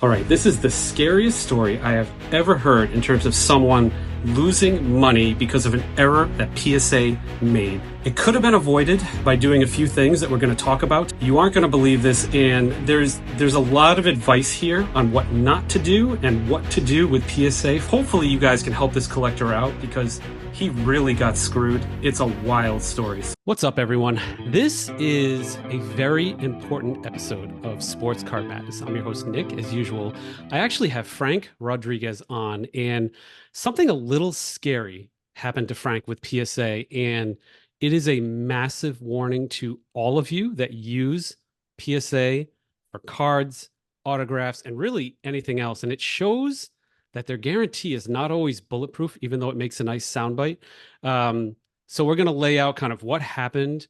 All right, this is the scariest story I have ever heard in terms of someone losing money because of an error that PSA made. It could have been avoided by doing a few things that we're going to talk about. You aren't going to believe this, and there's a lot of advice here on what not to do and what to do with PSA. Hopefully you guys can help this collector out because he really got screwed. It's a wild story. What's up, everyone? This is a very important episode of Sports Card Madness. I'm your host, Nick, as usual. I actually have Frank Rodriguez on, and something a little scary happened to Frank with PSA, and it is a massive warning to all of you that use PSA for cards, autographs, and really anything else. And it shows that their guarantee is not always bulletproof, even though it makes a nice soundbite. So we're going to lay out kind of what happened.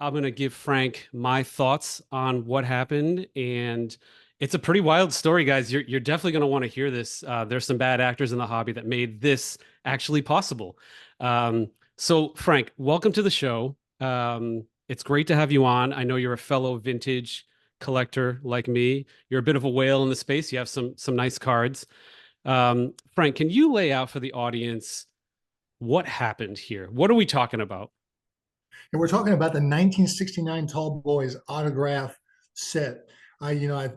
I'm going to give Frank my thoughts on what happened. And it's a pretty wild story, guys. You're definitely going to want to hear this. There's some bad actors in the hobby that made this actually possible. So Frank, welcome to the show. It's great to have you on. I know you're a fellow vintage collector like me. You're a bit of a whale in the space. You have some nice cards. Frank, can you lay out for the audience what happened here? What are we talking about? And we're talking about the 1969 Tall Boys autograph set. I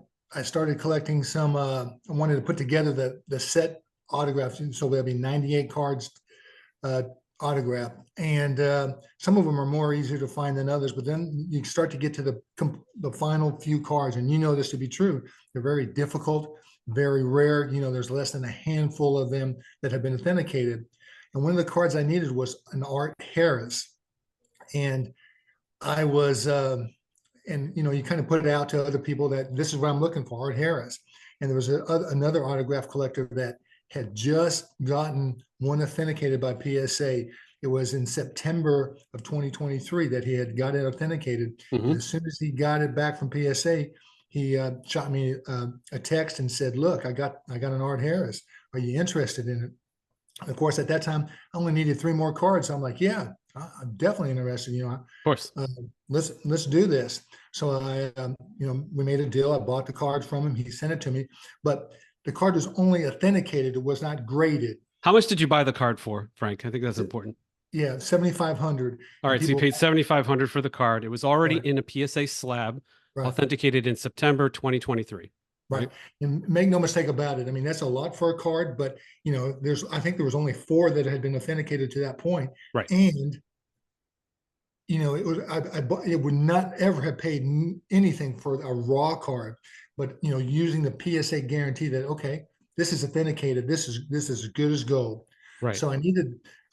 started collecting some. I wanted to put together the set autographs, so there'll be 98 cards autograph, and some of them are more easier to find than others. But then you start to get to the final few cards, and you know this to be true. They're very difficult, very rare. There's less than a handful of them that have been authenticated. And one of the cards I needed was an Art Harris. And I was, you kind of put it out to other people that this is what I'm looking for, Art Harris. And there was another autograph collector that had just gotten one authenticated by PSA. It was in September of 2023 that he had got it authenticated. Mm-hmm. And as soon as he got it back from PSA, he shot me a text and said, "Look, I got an Art Harris. Are you interested in it?" And of course, at that time, I only needed 3 more cards. So I'm like, "Yeah, I'm definitely interested. Of course. Let's do this." So we made a deal. I bought the card from him. He sent it to me, but the card was only authenticated. It was not graded. How much did you buy the card for, Frank? I think that's important. Yeah, $7,500. All right, so you paid $7,500 for the card. It was already in a PSA slab, right, authenticated in September 2023. Right. And make no mistake about it. I mean, that's a lot for a card, but I think there was only 4 that had been authenticated to that point. Right. And it would not ever have paid anything for a raw card, but using the PSA guarantee that, okay, this is authenticated, this is as good as gold. Right. So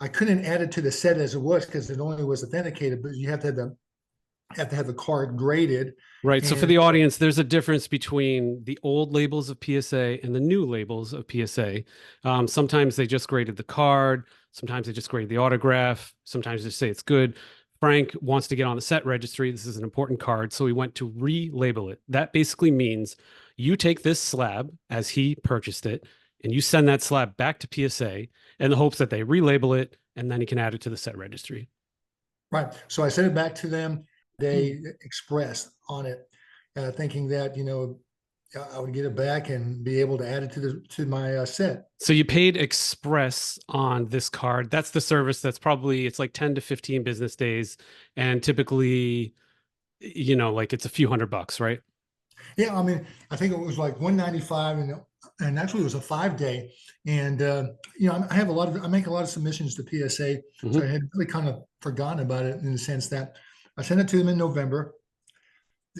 I couldn't add it to the set as it was because it only was authenticated, but you have to have the card graded. Right. So for the audience, there's a difference between the old labels of PSA and the new labels of PSA. Sometimes they just graded the card. Sometimes they just graded the autograph. Sometimes they say it's good. Frank wants to get on the set registry. This is an important card. So he went to relabel it. That basically means you take this slab as he purchased it, and you send that slab back to PSA in the hopes that they relabel it, and then he can add it to the set registry. Right. So I sent it back to them. They expressed on it, thinking that I would get it back and be able to add it to my set. So you paid express on this card. That's the service. It's like 10 to 15 business days, and typically, it's a few $100, right? Yeah, I mean, I think it was like $195, and actually it was a 5-day. And I make a lot of submissions to PSA, so I had really kind of forgotten about it in the sense that I sent it to them in November.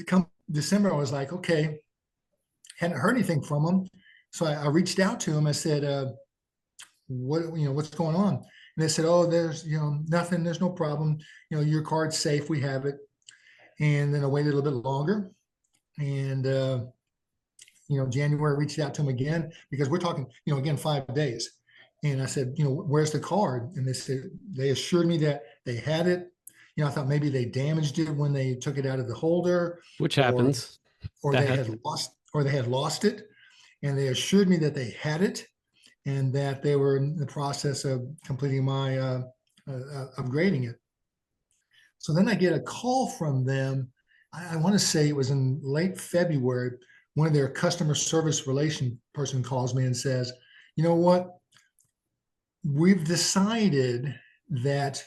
Come December, I was like, okay, hadn't heard anything from them. So I reached out to them. I said, what's going on? And they said, oh, there's, nothing, there's no problem. Your card's safe. We have it. And then I waited a little bit longer. And, January, I reached out to them again because we're talking, again, 5 days. And I said, where's the card? And they assured me that they had it. I thought maybe they damaged it when they took it out of the holder, which happens, or they had lost it, and they assured me that they had it, and that they were in the process of completing my upgrading it. So then I get a call from them. I want to say it was in late February, one of their customer service relation person calls me and says, you know what, we've decided that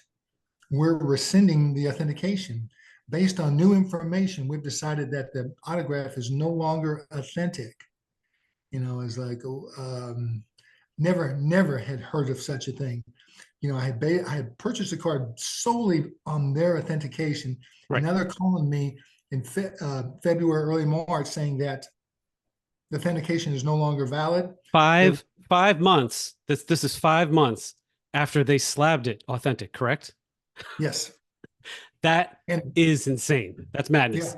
we're rescinding the authentication. Based on new information, we've decided that the autograph is no longer authentic. It's like, never had heard of such a thing. I had purchased a card solely on their authentication, and Right. now they're calling me in February, early March, saying that the authentication is no longer valid. They, Five months. This is 5 months after they slabbed it authentic, correct? yes, That and is insane. That's yeah, madness.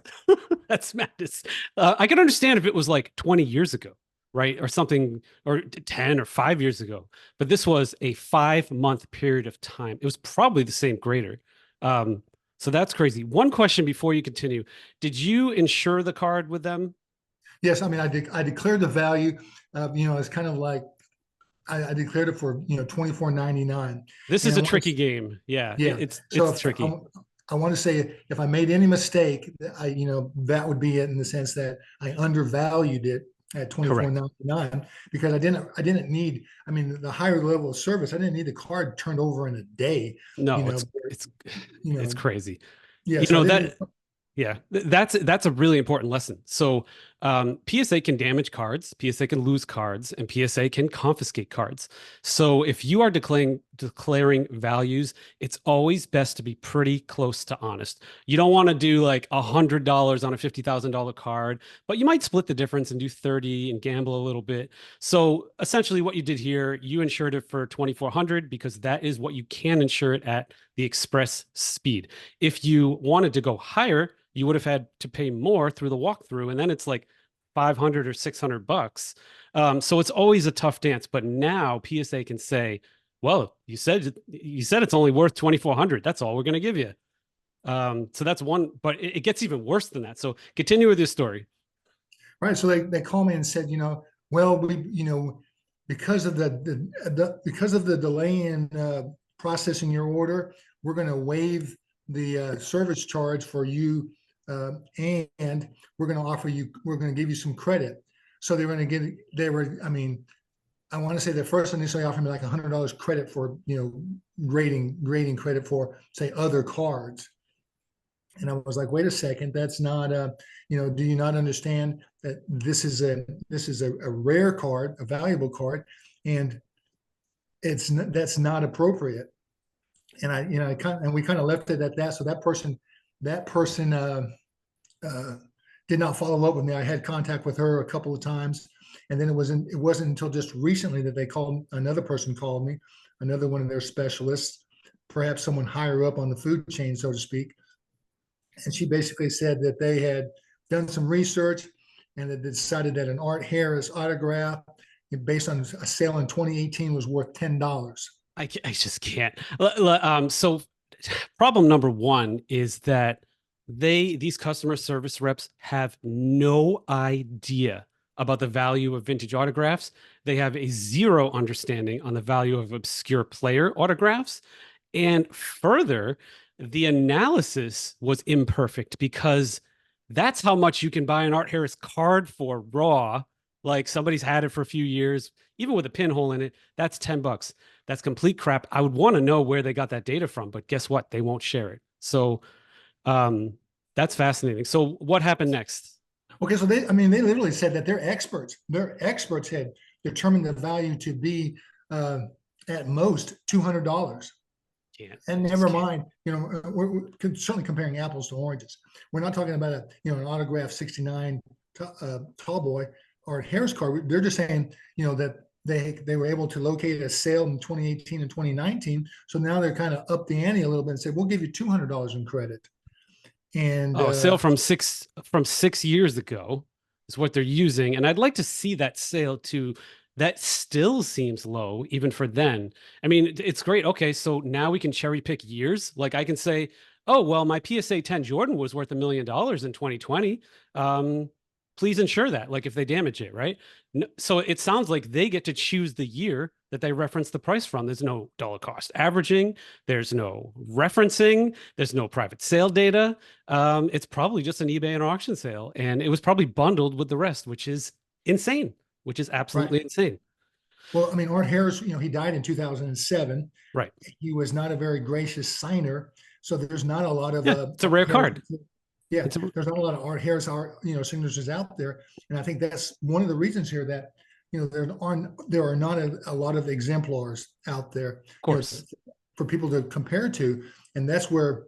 That's madness. I can understand if it was like 20 years ago, right? Or something, or 10 or 5 years ago. But this was a 5 month period of time. It was probably the same grader. Um, so that's crazy. One question before you continue. Did you insure the card with them? yes. I mean, I declared the value. It's kind of like I declared it for 24.99, This and is I a want tricky to, game. Yeah, yeah. So it's if tricky. I want to say if I made any mistake, that would be it, in the sense that I undervalued it at Correct. 24.99, because I didn't need, I mean, the higher level of service, I didn't need the card turned over in a day, you No, know, it's you it's know, crazy. yeah. You So I know didn't. that Yeah, that's a really important lesson. So, PSA can damage cards, PSA can lose cards, and PSA can confiscate cards. So, if you are declaring values, it's always best to be pretty close to honest. You don't want to do like $100 on a $50,000 card, but you might split the difference and do 30 and gamble a little bit. So, essentially, what you did here, you insured it for 2,400 because that is what you can insure it at the express speed. If you wanted to go higher, you would have had to pay more through the walkthrough, and then it's like 500 or $600. So it's always a tough dance. But now PSA can say, "Well, you said it's only worth 2,400. That's all we're going to give you." So that's one, but it gets even worse than that. So continue with your story. Right. So they called me and said, well, because of because of the delay in processing your order, we're going to waive the service charge for you, and we're going to give you some credit. So I mean, I want to say they first initially offered me like $100 credit for, grading credit for, say, other cards. And I was like, wait a second, that's not do you not understand that this is a rare card, a valuable card, and that's not appropriate. And we kind of left it at that. So that person uh, did not follow up with me. I had contact with her a couple of times, and then it wasn't until just recently that another person called me, another one of their specialists, perhaps someone higher up on the food chain, so to speak. And she basically said that they had done some research and that they decided that an Art Harris autograph, based on a sale in 2018, was worth $10. I just can't. So problem number one is that these customer service reps have no idea about the value of vintage autographs. They have a zero understanding on the value of obscure player autographs. And further, the analysis was imperfect because that's how much you can buy an Art Harris card for raw. Like somebody's had it for a few years, even with a pinhole in it. That's $10. That's complete crap. I would want to know where they got that data from, but guess what? They won't share it. So um, that's fascinating. So what happened next? Okay, so they literally said that their experts. Their experts had determined the value to be at most $200. Can't. And I just never can't. mind, we're certainly comparing apples to oranges. We're not talking about an autograph 69 tall boy or a Harris card. They're just saying, that they were able to locate a sale in 2018 and 2019. So now they're kind of up the ante a little bit and say, we'll give you $200 in credit. And Oh, sale from 6 years ago is what they're using, and I'd like to see that sale too. That still seems low, even for then. I mean, it's great. Okay, so now we can cherry pick years. Like I can say, oh well, my PSA 10 Jordan was worth $1 million in 2020. Please insure that. Like if they damage it, right? So it sounds like they get to choose the year that they reference the price from. There's no dollar cost averaging. There's no referencing. There's no private sale data. It's probably just an eBay and auction sale. And it was probably bundled with the rest, which is insane, which is Right. absolutely insane. Well, I mean, Art Harris, he died in 2007. Right. He was not a very gracious signer. So there's not a lot of Yeah. It's a Art rare Harris. card. Yeah, It's a, there's not a lot of Art Harris art, signatures out there. And I think that's one of the reasons here that, there are not a lot of exemplars out there, of course. for people to compare to. And that's where,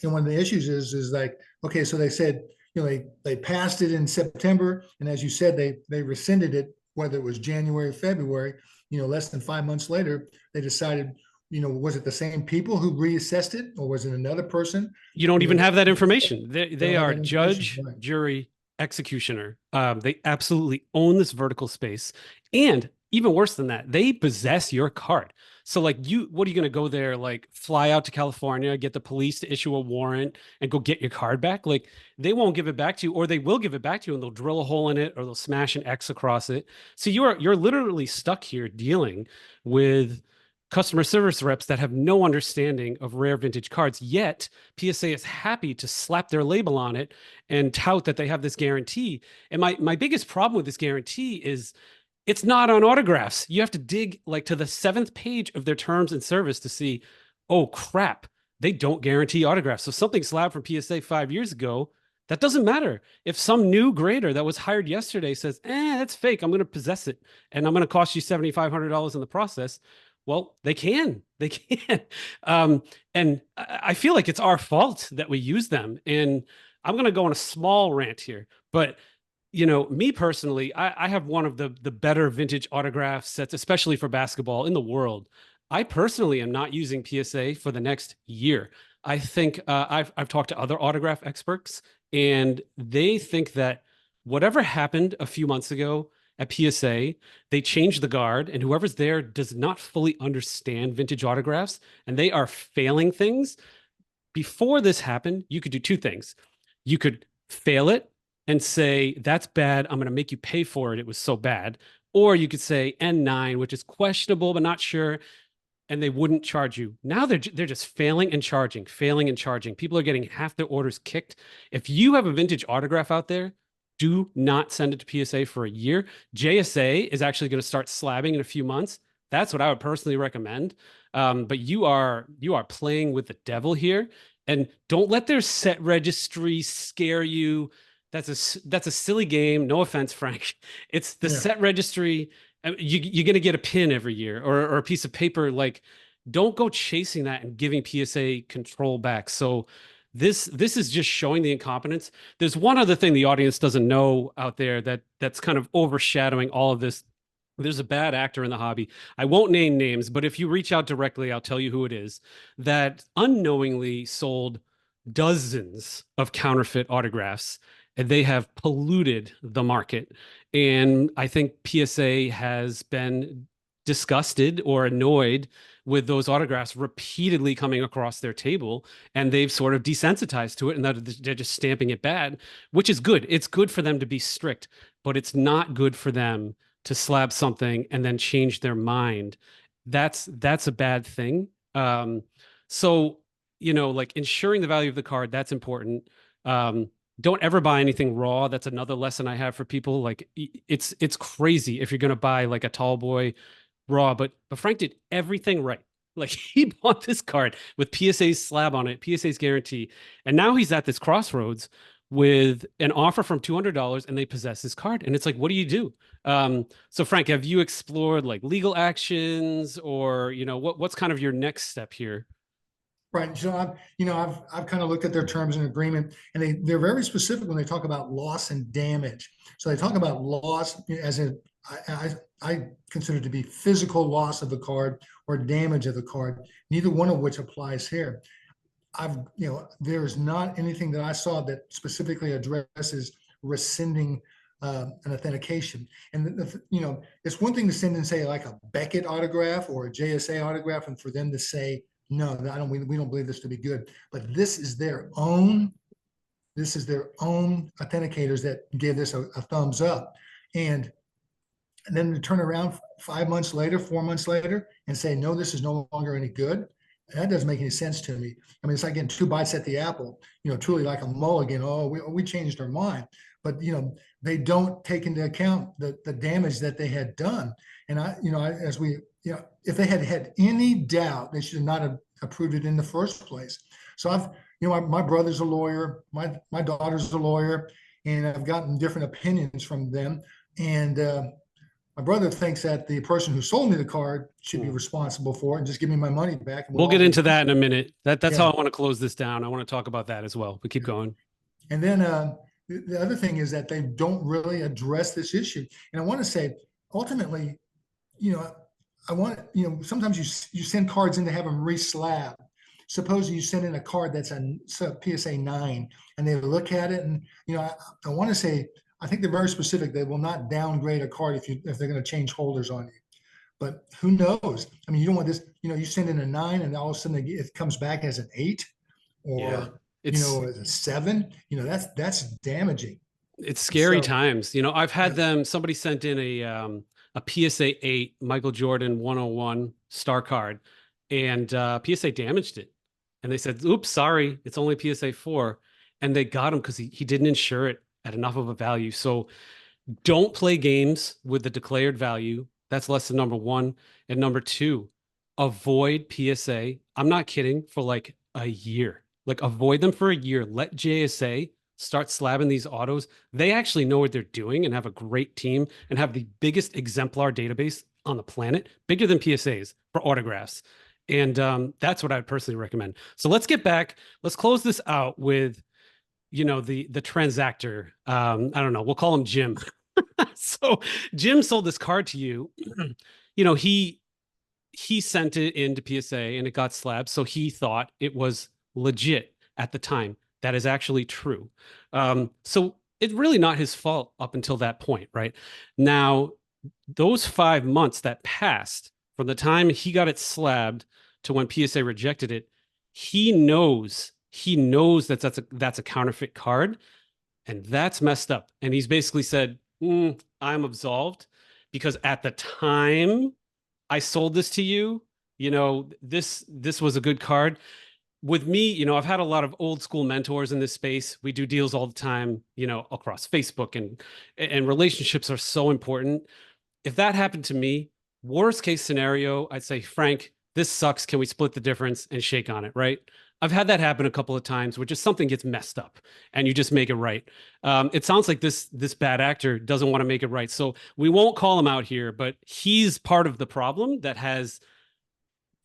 one of the issues is like, okay, so they said, they passed it in September. And as you said, they rescinded it, whether it was January, February, less than 5 months later, they decided, was it the same people who reassessed it, or was it another person? You don't You even know, have that information. they They don't have are that information. judge, Right. jury, executioner. They absolutely own this vertical space. And even worse than that, they possess your card. So like what are you going to go there, like fly out to California, get the police to issue a warrant and go get your card back? Like they won't give it back to you, or they will give it back to you and they'll drill a hole in it or they'll smash an X across it. So you're literally stuck here dealing with customer service reps that have no understanding of rare vintage cards. Yet PSA is happy to slap their label on it and tout that they have this guarantee. And my biggest problem with this guarantee is it's not on autographs. You have to dig like to the 7th page of their terms and service to see, oh crap, they don't guarantee autographs. So something slabbed from PSA 5 years ago, that doesn't matter. If some new grader that was hired yesterday says, that's fake, I'm going to possess it and I'm going to cost you $7,500 in the process. Well, they can. And I feel like it's our fault that we use them. And I'm going to go on a small rant here, but me personally, I have one of the better vintage autograph sets, especially for basketball in the world. I personally am not using PSA for the next year. I think I've talked to other autograph experts, and they think that whatever happened a few months ago at PSA, they changed the guard, and whoever's there does not fully understand vintage autographs, and they are failing things. Before this happened, you could do two things. You could fail it and say, that's bad. I'm going to make you pay for it. It was so bad. Or you could say N9, which is questionable, but not sure. And they wouldn't charge you. Now they're just failing and charging, failing and charging. People are getting half their orders kicked. If you have a vintage autograph out there, do not send it to PSA for a year. JSA is actually going to start slabbing in a few months. That's what I would personally recommend. But you are playing with the devil here, and don't let their set registry scare you. That's a silly game. No offense, Frank. It's the Yeah. set registry. You're going to get a pin every year or a piece of paper. Like, don't go chasing that and giving PSA control back. So this is just showing the incompetence. There's one other thing the audience doesn't know out there that's kind of overshadowing all of this. There's a bad actor in the hobby. I won't name names, but if you reach out directly, I'll tell you who it is, that unknowingly sold dozens of counterfeit autographs, and they have polluted the market. And I think PSA has been disgusted or annoyed with those autographs repeatedly coming across their table, and they've sort of desensitized to it, and that they're just stamping it bad, which is good. It's good for them to be strict, but it's not good for them to slab something and then change their mind. That's a bad thing. So like ensuring the value of the card, that's important. Don't ever buy anything raw. That's another lesson I have for people. Like it's crazy if you're gonna buy like a tall boy raw, but Frank did everything right. Like he bought this card with PSA's slab on it, PSA's guarantee, and now he's at this crossroads with an offer from $200 and they possess his card. And it's like, what do you do? So Frank, have you explored like legal actions, or what's kind of your next step here? Right. So I've kind of looked at their terms and agreement, and they're very specific when they talk about loss and damage. So they talk about loss as I consider to be physical loss of the card or damage of the card, neither one of which applies here. There's not anything that I saw that specifically addresses rescinding an authentication. And it's one thing to send and say like a Beckett autograph or a JSA autograph, and for them to say, no, I don't. We don't believe this to be good. But this is their own. This is their own authenticators that gave this a thumbs up. And and then to turn around 5 months later, 4 months later, and say, no, this is no longer any good. That doesn't make any sense to me. I mean, it's like getting two bites at the apple, truly like a mulligan. Oh, we changed our mind. But, they don't take into account the damage that they had done. And if they had had any doubt, they should not have approved it in the first place. So my brother's a lawyer, my daughter's a lawyer, and I've gotten different opinions from them. And my brother thinks that the person who sold me the card should be responsible for it and just give me my money back. And We'll get into that in a minute. That's Yeah. how I want to close this down. I want to talk about that as well, but keep going. And then the other thing is that they don't really address this issue. And I want to say, ultimately, I want, sometimes you send cards in to have them re-slab. Suppose you send in a card that's a PSA 9 and they look at it and, I want to say, I think they're very specific. They will not downgrade a card if they're going to change holders on you. But who knows? I mean, you don't want this, you send in a 9 and all of a sudden it comes back as an 8 or, as a 7, that's damaging. It's scary times. I've had somebody sent in a PSA 8 Michael Jordan 101 star card and PSA damaged it. And they said, oops, sorry, it's only PSA 4. And they got him because he didn't insure it at enough of a value. So don't play games with the declared value. That's lesson number one. And number two, avoid PSA. I'm not kidding, for like a year. Like, avoid them for a year. Let JSA start slabbing these autos. They actually know what they're doing and have a great team and have the biggest exemplar database on the planet, bigger than PSAs for autographs. And that's what I'd personally recommend. So let's get back. Let's close this out with, the transactor. I don't know. We'll call him Jim. So Jim sold this card to you. He sent it into PSA and it got slabbed. So he thought it was legit at the time. That is actually true. So it's really not his fault up until that point, right? Now, those 5 months that passed from the time he got it slabbed to when PSA rejected it, he knows that's a counterfeit card, and that's messed up. And he's basically said, I'm absolved because at the time I sold this to you, this was a good card. With me, I've had a lot of old school mentors in this space. We do deals all the time, across Facebook, and relationships are so important. If that happened to me, worst case scenario, I'd say, Frank, this sucks. Can we split the difference and shake on it? Right. I've had that happen a couple of times where just something gets messed up and you just make it right. It sounds like this bad actor doesn't want to make it right. So we won't call him out here, but he's part of the problem that has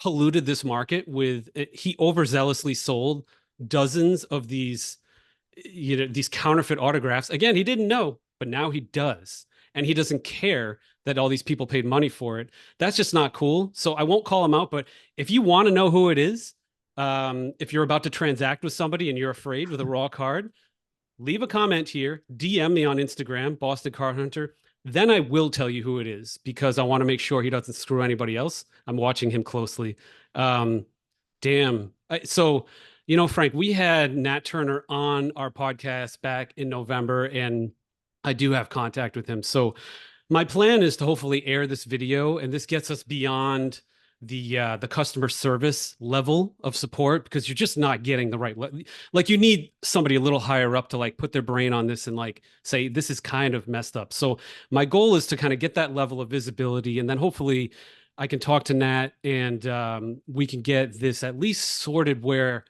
polluted this market with, he overzealously sold dozens of these counterfeit autographs. Again, he didn't know, but now he does. And he doesn't care that all these people paid money for it. That's just not cool. So I won't call him out, but if you want to know who it is, if you're about to transact with somebody and you're afraid with a raw card, leave a comment here, DM me on Instagram, Boston Card Hunter. Then I will tell you who it is because I want to make sure he doesn't screw anybody else. I'm watching him closely. Damn. So, Frank, we had Nat Turner on our podcast back in November, and I do have contact with him. So my plan is to hopefully air this video, and this gets us beyond the customer service level of support, because you're just not getting the right, like you need somebody a little higher up to like put their brain on this and like say, this is kind of messed up. So my goal is to kind of get that level of visibility, and then hopefully I can talk to Nat and we can get this at least sorted where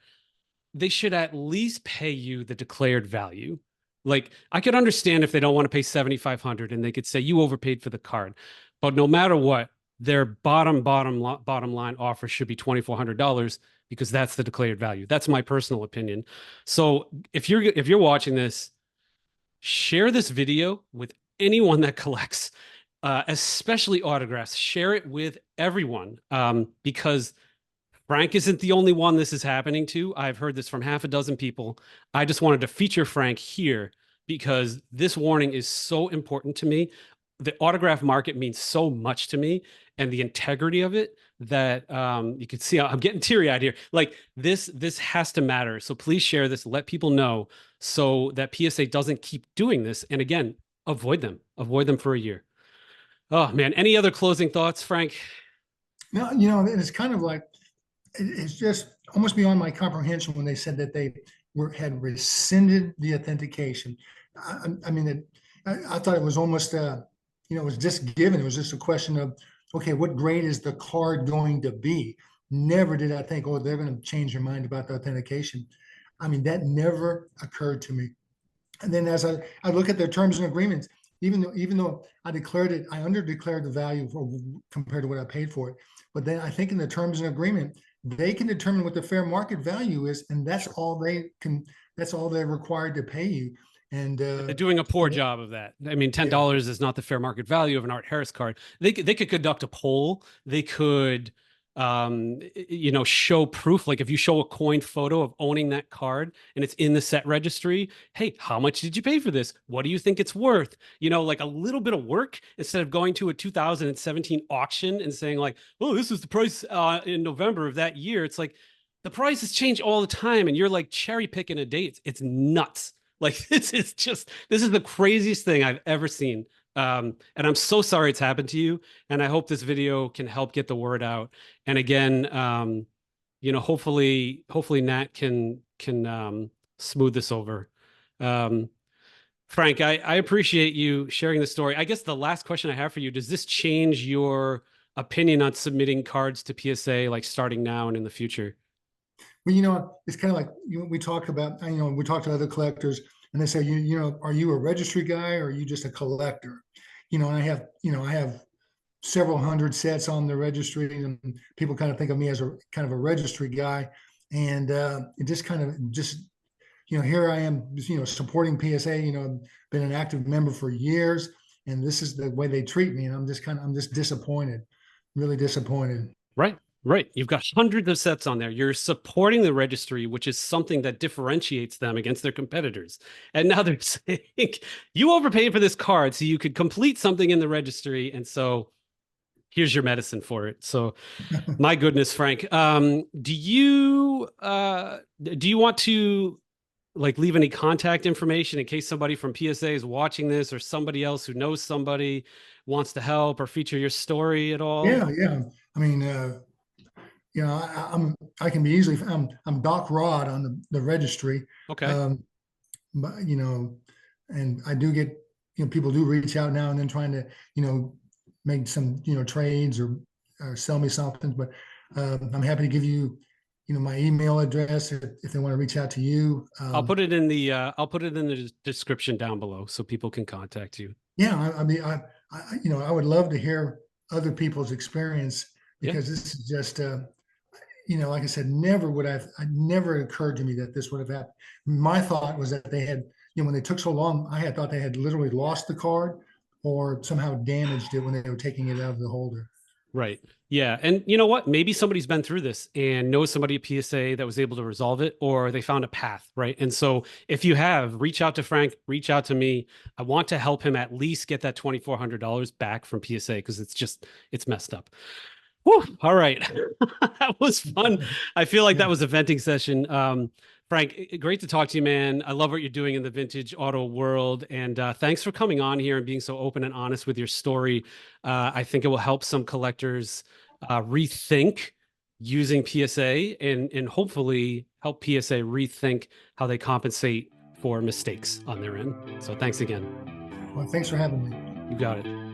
they should at least pay you the declared value. Like, I could understand if they don't want to pay $7,500 and they could say you overpaid for the card, but no matter what, their bottom line offer should be $2,400 because that's the declared value. That's my personal opinion. So if you're watching this, share this video with anyone that collects, especially autographs. Share it with everyone, because Frank isn't the only one this is happening to. I've heard this from half a dozen people. I just wanted to feature Frank here because this warning is so important to me. The autograph market means so much to me, and the integrity of it, that you can see I'm getting teary-eyed here. Like, this has to matter. So please share this, let people know so that PSA doesn't keep doing this. And again, avoid them for a year. Oh man, any other closing thoughts, Frank? Now, it's kind of like it's just almost beyond my comprehension when they said that they had rescinded the authentication. I mean, I thought it was almost, it was just given. It was just a question of, okay, what grade is the card going to be? Never did I think, oh, they're going to change their mind about the authentication. I mean, that never occurred to me. And then as I look at their terms and agreements, even though I declared it, I under declared the value compared to what I paid for it. But then I think in the terms and agreement, they can determine what the fair market value is, and that's all they're required to pay you. And They're doing a poor job of that. I mean, yeah, $10 is not the fair market value of an Art Harris card. They could conduct a poll. They could, show proof. Like if you show a coined photo of owning that card and it's in the set registry, hey, how much did you pay for this? What do you think it's worth? Like a little bit of work instead of going to a 2017 auction and saying like, oh, this is the price in November of that year. It's like the prices change all the time, and you're like cherry picking a date. It's nuts. Like this is the craziest thing I've ever seen. And I'm so sorry it's happened to you. And I hope this video can help get the word out. And again, hopefully Nat can smooth this over. Um, Frank, I appreciate you sharing the story. I guess the last question I have for you, does this change your opinion on submitting cards to PSA, like starting now and in the future? well, it's kind of like we talk about. We talk to other collectors, and they say, are you a registry guy or are you just a collector? And I have several hundred sets on the registry, and people kind of think of me as a kind of a registry guy. And it just kind of just here I am, supporting PSA. I've been an active member for years, and this is the way they treat me, and I'm just disappointed, really disappointed. Right, right. You've got hundreds of sets on there. You're supporting the registry, which is something that differentiates them against their competitors. And now they're saying you overpaid for this card so you could complete something in the registry. And so here's your medicine for it. So my goodness, Frank. Do you want to like leave any contact information in case somebody from PSA is watching this, or somebody else who knows somebody wants to help or feature your story at all? Yeah, yeah. I mean, I can be easily. I'm Doc Rod on the registry, Okay. um, but and I do get people do reach out now and then trying to make some trades or sell me something. But I'm happy to give you my email address if they want to reach out to you. I'll put it in the description down below so people can contact you. Yeah, I mean, I would love to hear other people's experience Yeah. because this is just, like I said, I never occurred to me that this would have happened. My thought was that they had, when they took so long, I had thought they had literally lost the card or somehow damaged it when they were taking it out of the holder. Right. Yeah. And you know what? Maybe somebody's been through this and knows somebody at PSA that was able to resolve it, or they found a path. Right. And so if you have, reach out to Frank, reach out to me. I want to help him at least get that $2,400 back from PSA because it's messed up. Whew, all right. That was fun. I feel like that Yeah. was a venting session. Frank, great to talk to you, man. I love what you're doing in the vintage auto world. And thanks for coming on here and being so open and honest with your story. I think it will help some collectors rethink using PSA and hopefully help PSA rethink how they compensate for mistakes on their end. So thanks again. Well, thanks for having me. You got it.